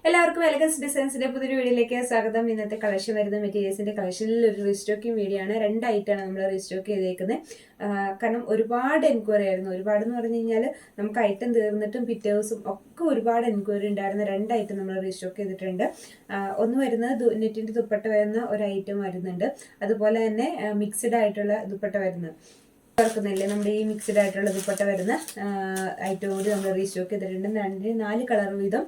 എല്ലാവർക്കും എലഗൻസ് ഡിസൈൻസിന്റെ പുതിയൊരു വീഡിയോയിലേക്ക് സ്വാഗതം. ഇന്നത്തെ കളക്ഷൻ വരുന്ന മെറ്റീരിയൽസിന്റെ കളക്ഷനിൽ ഒരു റീസ്റ്റോക്കിംഗ് വീഡിയോ ആണ്. രണ്ടായിട്ടാണ് നമ്മൾ റീസ്റ്റോക്ക് ചെയ്തേക്കുന്നത്. കാരണം ഒരുപാട് എൻക്വയറി ആയിരുന്നു. ഒരുപാട് എന്ന് പറഞ്ഞു കഴിഞ്ഞാൽ നമുക്ക് ഐറ്റം തീർന്നിട്ടും പിറ്റേ ദിവസം ഒക്കെ ഒരുപാട് എൻക്വയറി ഉണ്ടായിരുന്നു. രണ്ടായിട്ടും നമ്മൾ റീസ്റ്റോക്ക് ചെയ്തിട്ടുണ്ട്. ഒന്ന് വരുന്നത് നെറ്റിന്റെ ദുപ്പട്ട വരുന്ന ഒരു ഐറ്റം വരുന്നുണ്ട്. അതുപോലെ തന്നെ മിക്സ്ഡ് ആയിട്ടുള്ള ദുപ്പട്ട വരുന്നത് ില്ലേ നമ്മുടെ ഈ മിക്സ്ഡ് ആയിട്ടുള്ള ദുപ്പട്ട വരുന്ന ഐറ്റം കൂടി നമ്മൾ റീസ്റ്റോക്ക് ചെയ്തിട്ടുണ്ട്. 4 കളർ വീതം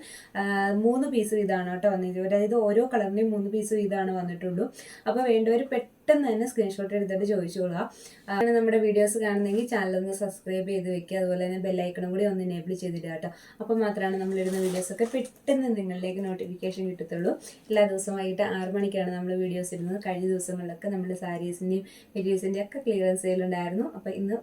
3 പീസ് വീതമാണ് കേട്ടോ വന്നിട്ടുള്ളത്. അതായത് ഓരോ കളറിന്റെയും 3 പീസ് വീതമാണ് വന്നിട്ടുള്ളൂ. അപ്പോൾ വേണ്ടവർ പെട്ടെന്ന് തന്നെ സ്ക്രീൻഷോട്ട് എടുത്തിട്ട് ചോദിച്ചോളുക. അങ്ങനെ നമ്മുടെ വീഡിയോസ് കാണുന്നെങ്കിൽ ചാനൽ ഒന്ന് സബ്സ്ക്രൈബ് ചെയ്ത് വെക്കുക. അതുപോലെ തന്നെ ബെല്ലൈക്കണും കൂടി ഒന്ന് എനേബിൾ ചെയ്തിടുക കേട്ടോ. അപ്പോൾ മാത്രമാണ് നമ്മളിടുന്ന വീഡിയോസൊക്കെ പെട്ടെന്ന് നിങ്ങളിലേക്ക് നോട്ടിഫിക്കേഷൻ കിട്ടത്തുള്ളൂ. എല്ലാ ദിവസവും വൈകിട്ട് 6 മണിക്കാണ് നമ്മൾ വീഡിയോസ് ഇടുന്നത്. കഴിഞ്ഞ ദിവസങ്ങളിലൊക്കെ നമ്മൾ സാരീസിൻ്റെയും മെറ്റീരിയൽസിൻ്റെയും ഒക്കെ ക്ലിയറൻസ് സെയിലുണ്ടായിരുന്നു. അപ്പോൾ ഇന്ന്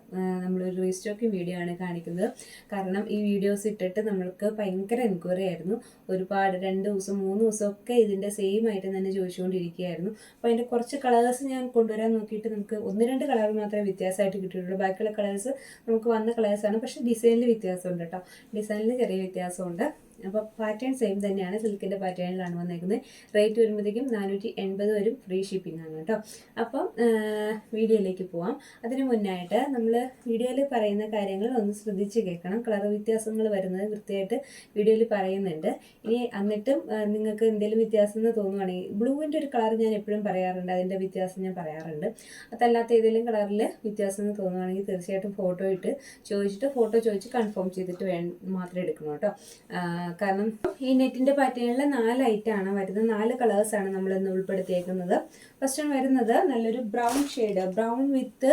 നമ്മളൊരു റീസ്റ്റോക്കിംഗ് വീഡിയോ ആണ് കാണിക്കുന്നത്. കാരണം ഈ വീഡിയോസ് ഇട്ടിട്ട് നമ്മൾക്ക് ഭയങ്കര എൻക്വയറി ആയിരുന്നു. ഒരുപാട് 2 ദിവസം 3 ദിവസമൊക്കെ ഇതിൻ്റെ സെയിം ആയിട്ട് തന്നെ ചോദിച്ചുകൊണ്ടിരിക്കുകയായിരുന്നു. അപ്പോൾ അതിൻ്റെ കുറച്ച് കളേഴ്സ് ഞാൻ കൊണ്ടുവരാൻ നോക്കിയിട്ട് നമുക്ക് 1-2 കളർ മാത്രമേ വ്യത്യാസമായിട്ട് കിട്ടിയിട്ടുള്ളൂ. ബാക്കിയുള്ള കളേഴ്സ് നമുക്ക് വന്ന കളേഴ്സാണ്. പക്ഷേ ഡിസൈനിൽ വ്യത്യാസമുണ്ട് കേട്ടോ. ഡിസൈനിൽ ചെറിയ വ്യത്യാസമുണ്ട്. അപ്പോൾ പാറ്റേൺ സെയിം തന്നെയാണ്. സിൽക്കിൻ്റെ പാറ്റേണിലാണ് വന്നേക്കുന്നത്. റേറ്റ് വരുമ്പോഴത്തേക്കും 480 വരും. ഫ്രീ ഷിപ്പിംഗ് ആണ് കേട്ടോ. അപ്പം വീഡിയോയിലേക്ക് പോവാം. അതിന് മുന്നായിട്ട് നമ്മൾ വീഡിയോയിൽ പറയുന്ന കാര്യങ്ങൾ ഒന്ന് ശ്രദ്ധിച്ച് കേൾക്കണം. കളർ വ്യത്യാസങ്ങൾ വരുന്നത് കൃത്യമായിട്ട് വീഡിയോയിൽ പറയുന്നുണ്ട്. ഇനി എന്നിട്ടും നിങ്ങൾക്ക് എന്തെങ്കിലും വ്യത്യാസം എന്ന് തോന്നുവാണെങ്കിൽ ബ്ലൂവിൻ്റെ ഒരു കളർ ഞാൻ എപ്പോഴും പറയാറുണ്ട്. അതിൻ്റെ വ്യത്യാസം ഞാൻ പറയാറുണ്ട്. അതല്ലാത്ത ഏതെങ്കിലും കളറിൽ വ്യത്യാസം എന്ന് തോന്നുവാണെങ്കിൽ തീർച്ചയായിട്ടും ഫോട്ടോ ഇട്ട് ചോദിച്ചിട്ട് ഫോട്ടോ ചോദിച്ച് കൺഫേം ചെയ്തിട്ട് മാത്രമേ എടുക്കണം കേട്ടോ. കാരണം ഈ നെറ്റിന്റെ പാറ്റേണിൽ 4 ഐറ്റമാണ് വരുന്നത്. 4 കളേഴ്സാണ് നമ്മൾ ഇന്ന് ഉൾപ്പെടുത്തിയേക്കുന്നത്. ഫസ്റ്റ് വരുന്നത് നല്ലൊരു ബ്രൗൺ ഷെയ്ഡ്, ബ്രൗൺ വിത്ത്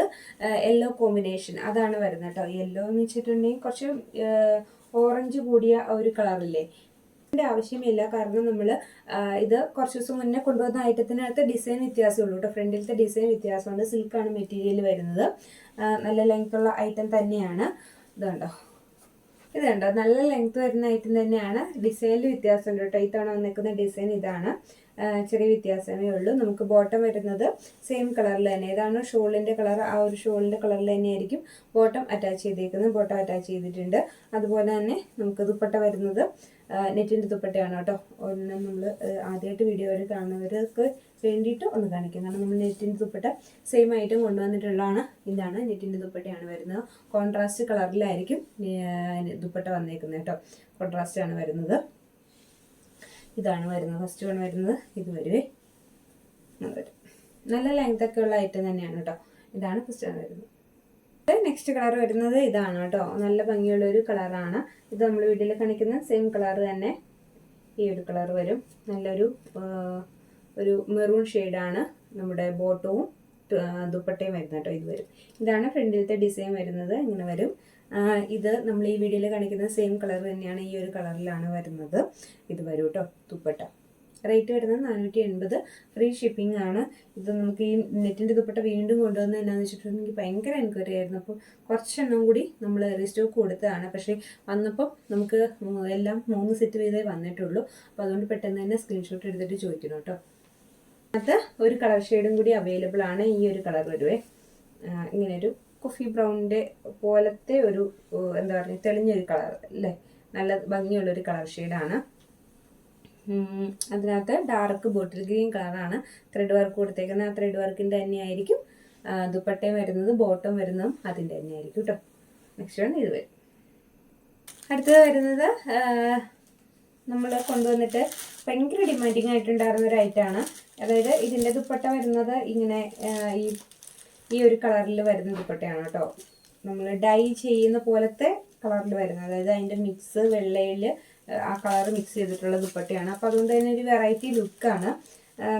യെല്ലോ കോമ്പിനേഷൻ, അതാണ് വരുന്നത് കേട്ടോ. യെല്ലോ എന്ന് വെച്ചിട്ടുണ്ടെങ്കിൽ കുറച്ച് ഓറഞ്ച് കൂടിയ ഒരു കളറില്ലേ, ഇതിൻ്റെ ആവശ്യമില്ല. കാരണം നമ്മൾ ഇത് കുറച്ച് ദിവസം മുന്നേ കൊണ്ടുവന്ന ഐറ്റത്തിനകത്ത് ഡിസൈൻ വ്യത്യാസമേ ഉള്ളൂ കേട്ടോ. ഫ്രണ്ടിലത്തെ ഡിസൈൻ വ്യത്യാസമുണ്ട്. സിൽക്കാണ് മെറ്റീരിയൽ വരുന്നത്. നല്ല ലെങ്ത്തുള്ള ഐറ്റം തന്നെയാണ്. ഇതുണ്ടോ, ഇത് കണ്ടോ, നല്ല ലെങ്ത് വരുന്ന ഐറ്റം തന്നെയാണ്. ഡിസൈനിൽ വ്യത്യാസമുണ്ട് കേട്ടോ. ഇത്തവണ വന്നിരിക്കുന്ന ഡിസൈൻ ഇതാണ്. ചെറിയ വ്യത്യാസമേ ഉള്ളൂ. നമുക്ക് ബോട്ടം വരുന്നത് സെയിം കളറിൽ തന്നെ, ഏതാണോ ഷോളിൻ്റെ കളർ ആ ഒരു ഷോളിൻ്റെ കളറിൽ തന്നെയായിരിക്കും ബോട്ടം അറ്റാച്ച് ചെയ്തേക്കുന്നത്. ബോട്ടം അറ്റാച്ച് ചെയ്തിട്ടുണ്ട്. അതുപോലെ തന്നെ നമുക്ക് ദുപ്പട്ട വരുന്നത് നെറ്റിൻ്റെ ദുപ്പട്ടയാണ് കേട്ടോ. ഒന്ന് നമ്മൾ ആദ്യമായിട്ട് വീഡിയോ കാണുന്നവർക്ക് വേണ്ടിയിട്ട് ഒന്ന് കാണിക്കും. കാരണം നമ്മൾ നെറ്റിൻ്റെ ദുപ്പട്ട സെയിം ആയിട്ടും കൊണ്ടുവന്നിട്ടുള്ളതാണ്. ഇതാണ് നെറ്റിൻ്റെ ദുപ്പട്ടയാണ് വരുന്നത്. കോൺട്രാസ്റ്റ് കളറിലായിരിക്കും ദുപ്പട്ട വന്നേക്കുന്നത് കേട്ടോ. കോൺട്രാസ്റ്റ് ആണ് വരുന്നത്. ഇതാണ് വരുന്നത്. ഫസ്റ്റ് വൺ വരുന്നത് ഇത് വരുവേ, വരും. നല്ല ലെങ്ത് ഒക്കെ ഉള്ള ഐറ്റം തന്നെയാണ് കേട്ടോ. ഇതാണ് ഫസ്റ്റ് വൺ വരുന്നത്. നെക്സ്റ്റ് കളർ വരുന്നത് ഇതാണ് കേട്ടോ. നല്ല ഭംഗിയുള്ള ഒരു കളറാണ്. ഇത് നമ്മൾ വീട്ടിൽ കാണിക്കുന്ന സെയിം കളർ തന്നെ ഈ ഒരു കളർ വരും. നല്ലൊരു ഒരു മെറൂൺ ഷെയ്ഡാണ് നമ്മുടെ ബോട്ടവും ദുപ്പട്ടയും വരുന്നത് കേട്ടോ. ഇത് വരും. ഇതാണ് ഫ്രണ്ടിലത്തെ ഡിസൈൻ വരുന്നത്. ഇങ്ങനെ വരും. ഇത് നമ്മൾ ഈ വീഡിയോയിൽ കാണിക്കുന്ന സെയിം കളർ തന്നെയാണ്. ഈ ഒരു കളറിലാണ് വരുന്നത്. ഇത് വരും കേട്ടോ ദുപ്പട്ട. റേറ്റ് വരുന്നത് 480. ഫ്രീ ഷിപ്പിംഗ് ആണ്. ഇത് നമുക്ക് ഈ നെറ്റിൻ്റെ ദുപ്പട്ട വീണ്ടും കൊണ്ടുവന്ന് എന്നാന്ന് വെച്ചിട്ടുണ്ടെങ്കിൽ ഭയങ്കര എൻക്വയറി ആയിരുന്നു. അപ്പോൾ കുറച്ചെണ്ണം കൂടി നമ്മൾ റീസ്റ്റോക്ക് കൊടുത്തതാണ്. പക്ഷേ വന്നപ്പോൾ നമുക്ക് എല്ലാം 3 സെറ്റ് വീതമേ വന്നിട്ടുള്ളൂ. അപ്പോൾ അതുകൊണ്ട് പെട്ടെന്ന് തന്നെ സ്ക്രീൻഷോട്ട് എടുത്തിട്ട് ചോദിക്കണം കേട്ടോ. അത് ഒരു കളർ ഷെയ്ഡും കൂടി അവൈലബിൾ ആണ്. ഈ ഒരു കളർ വരുവേ, ഇങ്ങനെയൊരു കോഫി ബ്രൗണിൻ്റെ പോലത്തെ ഒരു എന്താ പറയുക, തെളിഞ്ഞൊരു കളർ അല്ലേ, നല്ല ഭംഗിയുള്ളൊരു കളർ ഷെയ്ഡാണ്. അതിനകത്ത് ഡാർക്ക് ബോട്ടിൽ ഗ്രീൻ കളറാണ് ത്രെഡ് വർക്ക് കൊടുത്തേക്കുന്നത്. ആ ത്രെഡ് വർക്കിൻ്റെ തന്നെയായിരിക്കും ദുപ്പട്ടയും വരുന്നത്, ബോട്ടം വരുന്നതും അതിൻ്റെ തന്നെയായിരിക്കും കേട്ടോ. നെക്സ്റ്റ് വൺ ഇത് വരും. അടുത്തത് വരുന്നത് നമ്മൾ കൊണ്ടുവന്നിട്ട് ഭയങ്കര ഡിമാൻഡിങ് ആയിട്ടുണ്ടായിരുന്ന ഒരു ഐറ്റമാണ്. അതായത് ഇതിൻ്റെ ദുപ്പട്ട വരുന്നത് ഇങ്ങനെ ഈ ഒരു കളറിൽ വരുന്ന ദുപ്പട്ടയാണ് കേട്ടോ. നമ്മൾ ഡൈ ചെയ്യുന്ന പോലത്തെ കളറിൽ വരുന്നത്, അതായത് അതിൻ്റെ മിക്സ് വെള്ളയിൽ ആ കളർ മിക്സ് ചെയ്തിട്ടുള്ള ദുപ്പട്ടയാണ്. അപ്പോൾ അതുകൊണ്ട് തന്നെ ഒരു വെറൈറ്റി ലുക്കാണ്.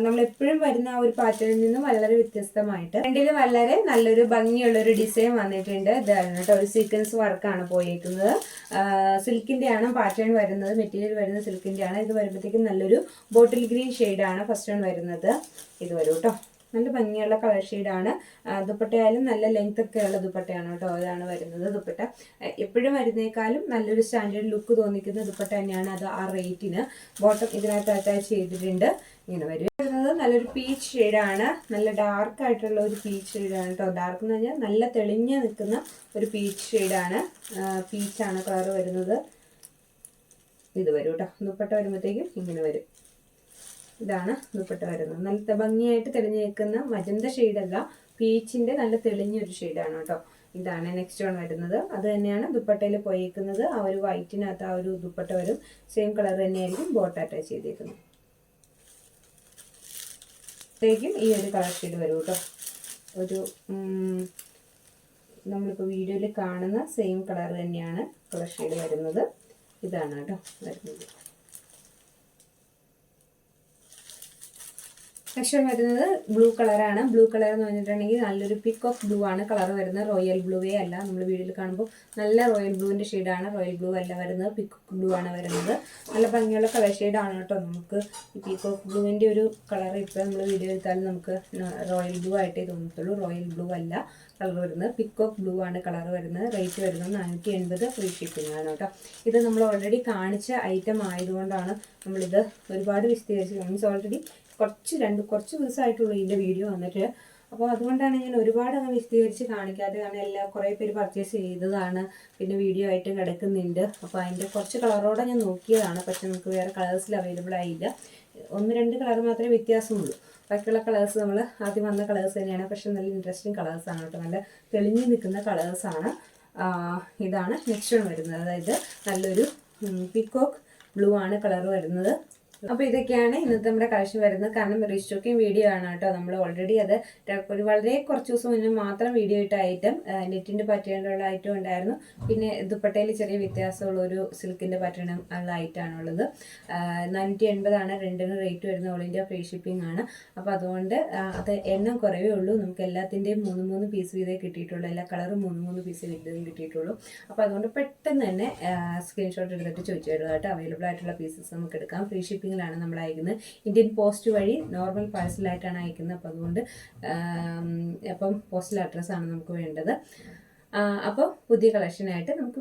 നമ്മളെപ്പോഴും വരുന്ന ആ ഒരു പാറ്റേണിൽ നിന്നും വളരെ വ്യത്യസ്തമായിട്ട് ഫ്രണ്ടിൽ വളരെ നല്ലൊരു ഭംഗിയുള്ളൊരു ഡിസൈൻ വന്നിട്ടുണ്ട്. ഇതാണ് കേട്ടോ. ഒരു സീക്വൻസ് വർക്കാണ് പോയേക്കുന്നത്. സിൽക്കിൻ്റെ ആണ് പാറ്റേൺ വരുന്നത്. മെറ്റീരിയൽ വരുന്നത് സിൽക്കിൻ്റെ ആണ്. ഇത് വരുമ്പോഴത്തേക്കും നല്ലൊരു ബോട്ടിൽ ഗ്രീൻ ഷെയ്ഡാണ് ഫസ്റ്റ് വൺ വരുന്നത്. ഇത് വരും കേട്ടോ. നല്ല ഭംഗിയുള്ള കളർ ഷെയ്ഡാണ്. ദുപ്പട്ടയായാലും നല്ല ലെങ്ത് ഒക്കെ ഉള്ള ദുപ്പട്ടയാണ് കേട്ടോ. ഇതാണ് വരുന്നത് ദുപ്പട്ട. എപ്പോഴും വരുന്നേക്കാളും നല്ലൊരു സ്റ്റാൻഡേർഡ് ലുക്ക് തോന്നിക്കുന്ന ദുപ്പട്ട തന്നെയാണ്. അത് ആ റേറ്റിന്. ബോട്ടം ഇതിനകത്ത് അറ്റാച്ച് ചെയ്തിട്ടുണ്ട്. ഇങ്ങനെ വരുന്നത് നല്ലൊരു പീച്ച് ഷെയ്ഡാണ്. നല്ല ഡാർക്ക് ആയിട്ടുള്ള ഒരു പീച്ച് ഷെയ്ഡാണ് കേട്ടോ. ഡാർക്ക് എന്ന് പറഞ്ഞാൽ നല്ല തെളിഞ്ഞ് നിൽക്കുന്ന ഒരു പീച്ച് ഷെയ്ഡാണ്. പീച്ചാണ് കളർ വരുന്നത്. ഇത് വരും കേട്ടോ. ദുപ്പട്ട വരുമ്പോഴത്തേക്കും ഇങ്ങനെ വരും. ഇതാണ് ദുപ്പട്ട വരുന്നത്. നല്ല ഭംഗിയായിട്ട് തെളിഞ്ഞു നിൽക്കുന്ന മജന്ത ഷെയ്ഡല്ല, പീച്ചിന്റെ നല്ല തെളിഞ്ഞൊരു ഷെയ്ഡാണ് കേട്ടോ. ഇതാണ് നെക്സ്റ്റ് വൺ വരുന്നത്. അത് തന്നെയാണ് ദുപ്പട്ടയിൽ പോയിരിക്കുന്നത്. ആ ഒരു വൈറ്റിനകത്ത് ആ ഒരു ദുപ്പട്ട വരും. സെയിം കളർ തന്നെയായിരിക്കും ബോട്ട് അറ്റാച്ച് ചെയ്തേക്കുന്നത്. ത്തേക്കും ഈ ഒരു കളർ ഷെയ്ഡ് വരും കേട്ടോ. ഒരു നമ്മളിപ്പോൾ വീഡിയോയിൽ കാണുന്ന സെയിം കളർ തന്നെയാണ് കളർ ഷെയ്ഡ് വരുന്നത്. ഇതാണ് കേട്ടോ വരുന്നത്. നെക്സ്റ്റ് വരുന്നത് ബ്ലൂ കളറാണ്. ബ്ലൂ കളർ എന്ന് പറഞ്ഞിട്ടുണ്ടെങ്കിൽ നല്ലൊരു പിക്കോക്ക് ബ്ലൂ ആണ് കളർ വരുന്നത്. റോയൽ ബ്ലൂവേ അല്ല. നമ്മൾ വീഡിയോയിൽ കാണുമ്പോൾ നല്ല റോയൽ ബ്ലൂവിൻ്റെ ഷെയ്ഡാണ്. റോയൽ ബ്ലൂ അല്ല വരുന്നത്, പിക്കോക്ക് ബ്ലൂ ആണ് വരുന്നത്. നല്ല ഭംഗിയുള്ള കളർ ഷെയ്ഡാണ് കേട്ടോ. നമുക്ക് ഈ പിക്കോക്ക് ബ്ലൂവിൻ്റെ ഒരു കളർ ഇപ്പോൾ നമ്മൾ വീഡിയോ എടുത്താലും നമുക്ക് റോയൽ ബ്ലൂ ആയിട്ടേ തോന്നത്തുള്ളൂ. റോയൽ ബ്ലൂ അല്ല കളർ വരുന്നത്, പിക്കോക്ക് ബ്ലൂ ആണ് കളർ വരുന്നത്. റേറ്റ് വരുന്നത് 480 ഫ്രീ ഷിപ്പിംഗ് ആണ് കേട്ടോ. ഇത് നമ്മൾ ഓൾറെഡി കാണിച്ച ഐറ്റം ആയതുകൊണ്ടാണ് നമ്മളിത് ഒരുപാട് വിശദീകരിച്ച്, മീൻസ് ഓൾറെഡി കുറച്ച് ദിവസമായിട്ടുള്ളൂ ഇതിൻ്റെ വീഡിയോ വന്നിട്ട്. അപ്പോൾ അതുകൊണ്ടാണ് ഞാൻ ഒരുപാട് അങ്ങ് വിശദീകരിച്ച് കാണിക്കാതെ, കാരണം കുറേ പേര് പർച്ചേസ് ചെയ്തതാണ്, പിന്നെ വീഡിയോ ആയിട്ടും കിടക്കുന്നുണ്ട്. അപ്പോൾ അതിൻ്റെ കുറച്ച് കളറോടെ ഞാൻ നോക്കിയതാണ്. പക്ഷെ നമുക്ക് വേറെ കളേഴ്സിൽ അവൈലബിൾ ആയില്ല. 1-2 കളർ മാത്രമേ വ്യത്യാസമുള്ളൂ. ബാക്കിയുള്ള കളേഴ്സ് നമ്മൾ ആദ്യം വന്ന കളേഴ്സ് തന്നെയാണ്. പക്ഷെ നല്ല ഇൻട്രസ്റ്റിംഗ് കളേഴ്സാണ് കേട്ടോ. നല്ല തെളിഞ്ഞു നിൽക്കുന്ന കളേഴ്സാണ്. ഇതാണ് നെക്സ്റ്റ് വരുന്നത്. അതായത് നല്ലൊരു പീക്കോക്ക് ബ്ലൂ ആണ് കളർ വരുന്നത്. അപ്പോൾ ഇതൊക്കെയാണ് ഇന്നത്തെ നമ്മുടെ കളക്ഷൻ വരുന്നത്. കാരണം റീസ്റ്റോക്കിംഗ് വീഡിയോ ആണ് കേട്ടോ. നമ്മൾ ഓൾറെഡി അത് വളരെ കുറച്ച് ദിവസം മുന്നേ മാത്രം വീഡിയോ ഇട്ട ഐറ്റം, നെറ്റിൻ്റെ പാറ്റേണിലുള്ള ഐറ്റം ഉണ്ടായിരുന്നു. പിന്നെ ദുപ്പട്ടയിൽ ചെറിയ വ്യത്യാസമുള്ള ഒരു സിൽക്കിൻ്റെ പാറ്റേൺ ഉള്ള ഐറ്റമാണുള്ളത്. 480 രണ്ടിന് റേറ്റ് വരുന്നത്. ഓൾ ഇന്ത്യ ഫ്രീ ഷിപ്പിംഗ് ആണ്. അപ്പോൾ അതുകൊണ്ട് അത് എണ്ണം കുറവേ ഉള്ളൂ. നമുക്ക് എല്ലാത്തിൻ്റെയും 3 പീസ് വീതേ കിട്ടിയിട്ടുള്ളൂ. എല്ലാ കളറും 3 പീസ് വീതം കിട്ടിയിട്ടുള്ളൂ. അപ്പോൾ അതുകൊണ്ട് പെട്ടെന്ന് തന്നെ സ്ക്രീൻഷോട്ട് എടുത്തിട്ട് ചോദിച്ചു തരുക കേട്ടോ. അവൈലബിൾ ആയിട്ടുള്ള പീസസ് നമുക്ക് എടുക്കാം. ഫ്രീ ഷിപ്പിംഗ് ാണ് നമ്മൾ അയക്കുന്നത്. ഇന്ത്യൻ പോസ്റ്റ് വഴി നോർമൽ പാഴ്സലായിട്ടാണ് അയക്കുന്നത്. അപ്പോൾ അതുകൊണ്ട് പോസ്റ്റൽ അഡ്രസ്സാണ് നമുക്ക് വേണ്ടത്. അപ്പോൾ പുതിയ കളക്ഷനായിട്ട് നമുക്ക്